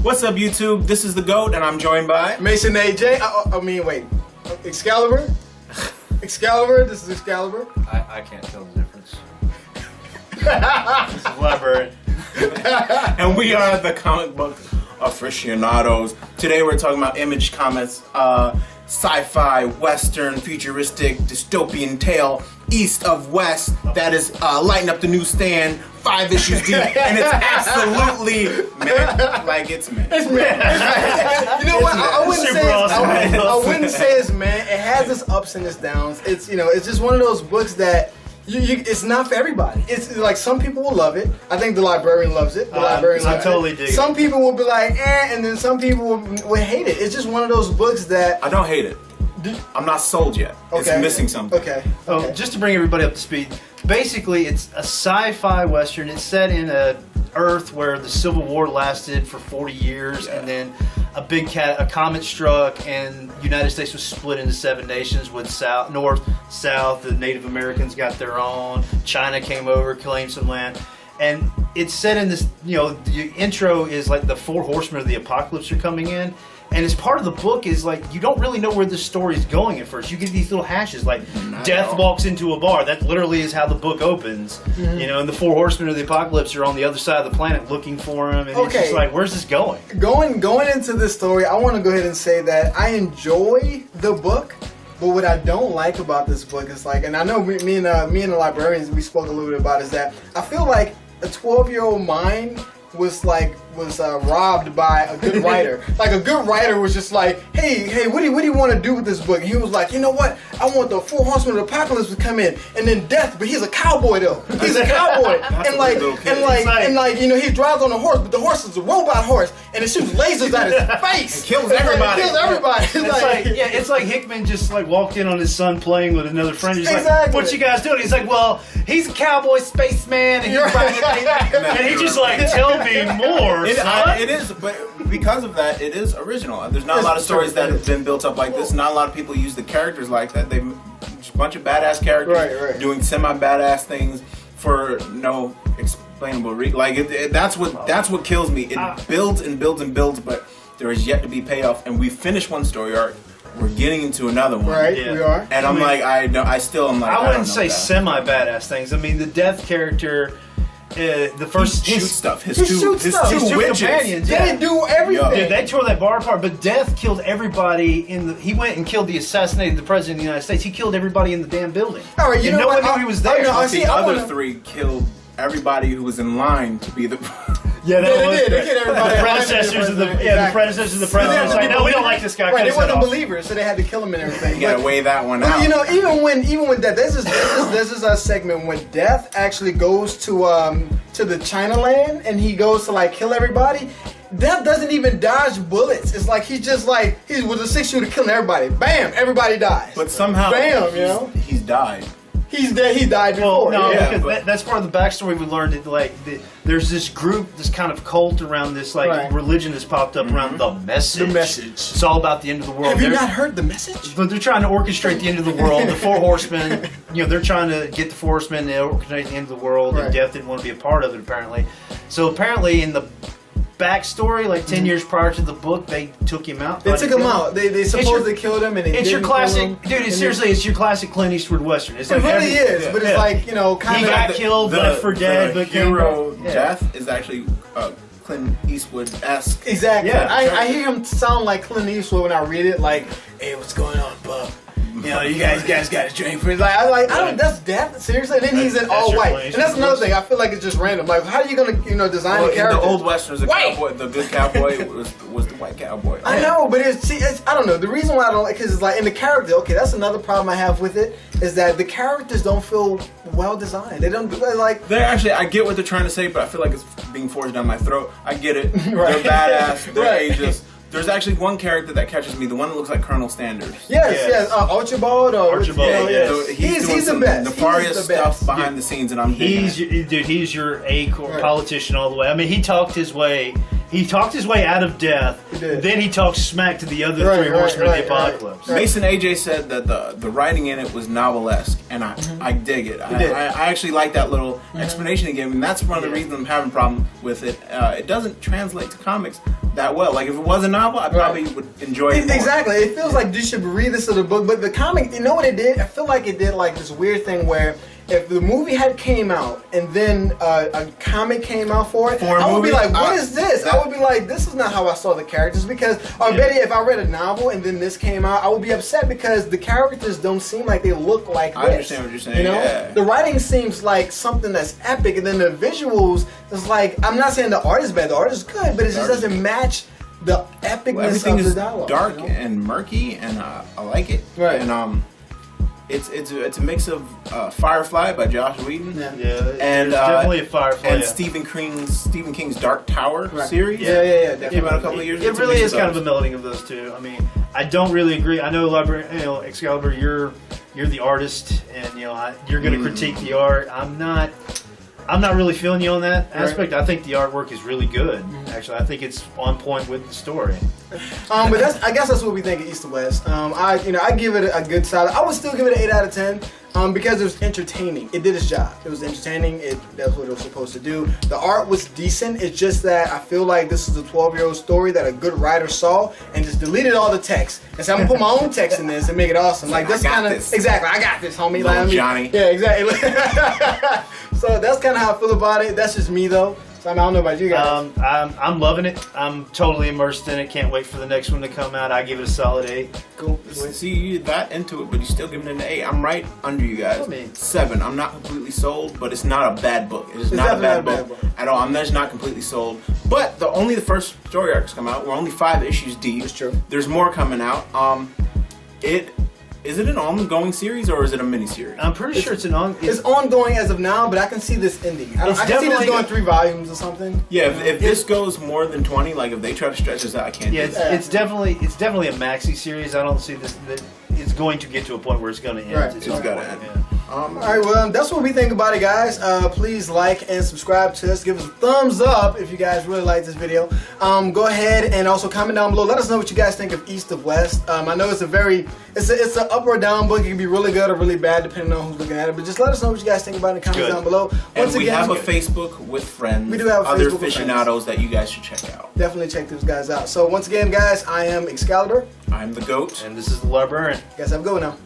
What's up, YouTube? This is the GOAT, and I'm joined by Mason AJ. Wait. Excalibur? Excalibur? This is Excalibur? I can't tell the difference. This is Librarian. and we are the comic book aficionados. Today we're talking about Image Comics, sci-fi, western, futuristic, dystopian tale, east of west, that is lighting up the newsstand, 5 issues deep, and it's absolutely meant like it's meant. It's meant. You know what? I wouldn't say it's meant. It has its ups and its downs. It's it's just one of those books that it's not for everybody. It's like some people will love it. I think the librarian loves it. I totally dig it. Some people will be like, and then some people will hate it. It's just one of those books that I don't hate it. I'm not sold yet. It's missing something. Okay. Just to bring everybody up to speed, basically it's a sci-fi western. It's set in a Earth where the Civil War lasted for 40 years, and then a comet struck, and the United States was split into 7 nations with North, South. The Native Americans got their own. China came over, claimed some land. And it's set in this, the intro is like the 4 horsemen of the apocalypse are coming in. And as part of the book is like, you don't really know where this story is going at first. You get these little hashes, like Death walks into a bar. That literally is how the book opens. Mm-hmm. And the 4 horsemen of the apocalypse are on the other side of the planet looking for him. And it's just like, where's this going? Going into this story, I want to go ahead and say that I enjoy the book. But what I don't like about this book is like, and I know me and the librarians, we spoke a little bit about, is that I feel like a 12-year-old mind was robbed by a good writer. Like a good writer was just like, hey, what do you want to do with this book? And he was like, you know what? I want the 4 horsemen of the apocalypse to come in, and then Death, but he's a cowboy though. He's a cowboy, and he drives on a horse, but the horse is a robot horse, and it shoots lasers at his face. It kills everybody. It's like Hickman just like walked in on his son playing with another friend. He's like, what you guys doing? He's like, well, he's a cowboy spaceman, and he just like, tell me more. It is, but because of that, it is original. There's not a lot of stories that have been built up like this. Not a lot of people use the characters like that. They've just a bunch of badass characters doing semi-badass things for no explainable reason. Like that's what kills me. It builds and builds and builds, but there is yet to be payoff. And we finished one story arc. We're getting into another one. Right, we are. And I wouldn't say semi-badass things. I mean, the Death character. The first his stuff, his two witches. companions, they do everything. Dude, they tore that bar apart. But Death killed everybody he went and assassinated the president of the United States. He killed everybody in the damn building. All right, no one knew he was there. The other 3 killed everybody who was in line to be the. Yeah, they did. They killed everybody. The predecessors of the president. It's like, no, we don't like this guy. Right, they wasn't believers, so they had to kill him and everything. You gotta weigh that one out. Even when Death, this is a segment when Death actually goes to the China land and he goes to like kill everybody. Death doesn't even dodge bullets. It's like he's just like he was a 6-shooter killing everybody. Bam, everybody dies. But somehow, he's died. He's dead. He died before. Because that's part of the backstory we learned. That there's this group, this kind of cult around this religion that's popped up around the message. The message. It's all about the end of the world. Have you not heard the message? But they're trying to orchestrate the end of the world. The 4 horsemen, they're trying to get the 4 horsemen to orchestrate the end of the world. And Death didn't want to be a part of it, apparently. So apparently in the backstory, like 10 years prior to the book, they took him out. They took him out. They supposedly killed him, and it's your classic, dude. It's your classic Clint Eastwood western. It's like it really is, but it's like kind he of got killed, left for dead, but hero Death is actually Clint Eastwood-esque. Exactly. Yeah, I hear him sound like Clint Eastwood when I read it. Like, hey, what's going on, bub? You guys got a drink for it. I don't. That's Death. Seriously. And then he's in all white. And that's another thing. I feel like it's just random. Like, how are you gonna, design a character? The old westerns, cowboy, the good cowboy was the white cowboy. I know, but it's I don't know. The reason why I don't like, because it's like in the character. Okay, that's another problem I have with it, is that the characters don't feel well designed. They don't like. They're actually. I get what they're trying to say, but I feel like it's being forced down my throat. I get it. They're badass. They're ageless. There's actually one character that catches me, the one that looks like Colonel Sanders. Yes. Archibald. Yes. He's the best. Nefarious stuff behind the scenes, and I'm he's your A politician all the way. I mean, he talked his way He talked his way out of death. Then he talked smack to the other three horsemen of the apocalypse. Mason AJ said that the writing in it was novelesque, and I dig it. I actually like that little explanation he gave, and that's one of the reasons I'm having a problem with it. It doesn't translate to comics that well. Like if it was a novel, I probably would enjoy it more. Exactly. It feels like you should read this as a book, but the comic, you know what it did? I feel like it did like this weird thing where if the movie had came out and then a comic came out for it, I would be like, what is this? I would be like, this is not how I saw the characters, because, or better yet, if I read a novel and then this came out, I would be upset because the characters don't seem like they look like this. I understand what you're saying, you know? The writing seems like something that's epic, and then the visuals is like, I'm not saying the art is bad, the art is good, but it just doesn't match the epicness everything of is the dialogue. Dark and murky, and I like it. Right. And it's a mix of Firefly by Joss Whedon. And definitely a Firefly. And Stephen King's Dark Tower series. That came out a couple of years ago. It really is kind of a melding of those two. I mean, I don't really agree. I know, Excalibur, you're the artist, and you're going to critique the art. I'm not really feeling you on that aspect. I think the artwork is really good. Actually, I think it's on point with the story. But I guess that's what we think of East to West. I give it a good solid. I would still give it an 8 out of 10 because it was entertaining. It did its job. It was entertaining. That's what it was supposed to do. The art was decent. It's just that I feel like this is a 12-year-old story that a good writer saw and just deleted all the text and said, I'm gonna put my own text in this and make it awesome. Like this kind of exactly. I got this, homie. Like, Johnny. Yeah, exactly. So that's kind of how I feel about it. That's just me though. So, I don't know about you guys. I'm loving it. I'm totally immersed in it. Can't wait for the next one to come out. I give it a solid 8. Cool. See, you got into it, but you're still giving it an 8. I'm right under you guys. 7. I'm not completely sold, but it's not a bad book. It's not a bad book at all. I'm just not completely sold. But only the first story arcs come out. We're only 5 issues deep. It's true. There's more coming out. Is it an ongoing series or is it a miniseries? I'm pretty sure it's ongoing as of now, but I can see this ending. I can see this going 3 volumes or something. Yeah, if this goes more than 20, like if they try to stretch this out, I can't. Yeah, it's definitely a maxi series. I don't see this. It's going to get to a point where it's going to end. Right. It's got to end. Yeah. All right, well, that's what we think about it, guys. Please like and subscribe to us. Give us a thumbs up if you guys really like this video. Go ahead and also comment down below. Let us know what you guys think of East of West. I know it's it's an up or down book. It can be really good or really bad depending on who's looking at it. But just let us know what you guys think about it in the comments down below. And we have a Facebook with friends. We do have other aficionados that you guys should check out. Definitely check those guys out. So once again, guys, I am Excalibur. I'm the Goat. And this is the Librarian. You guys have a good one now.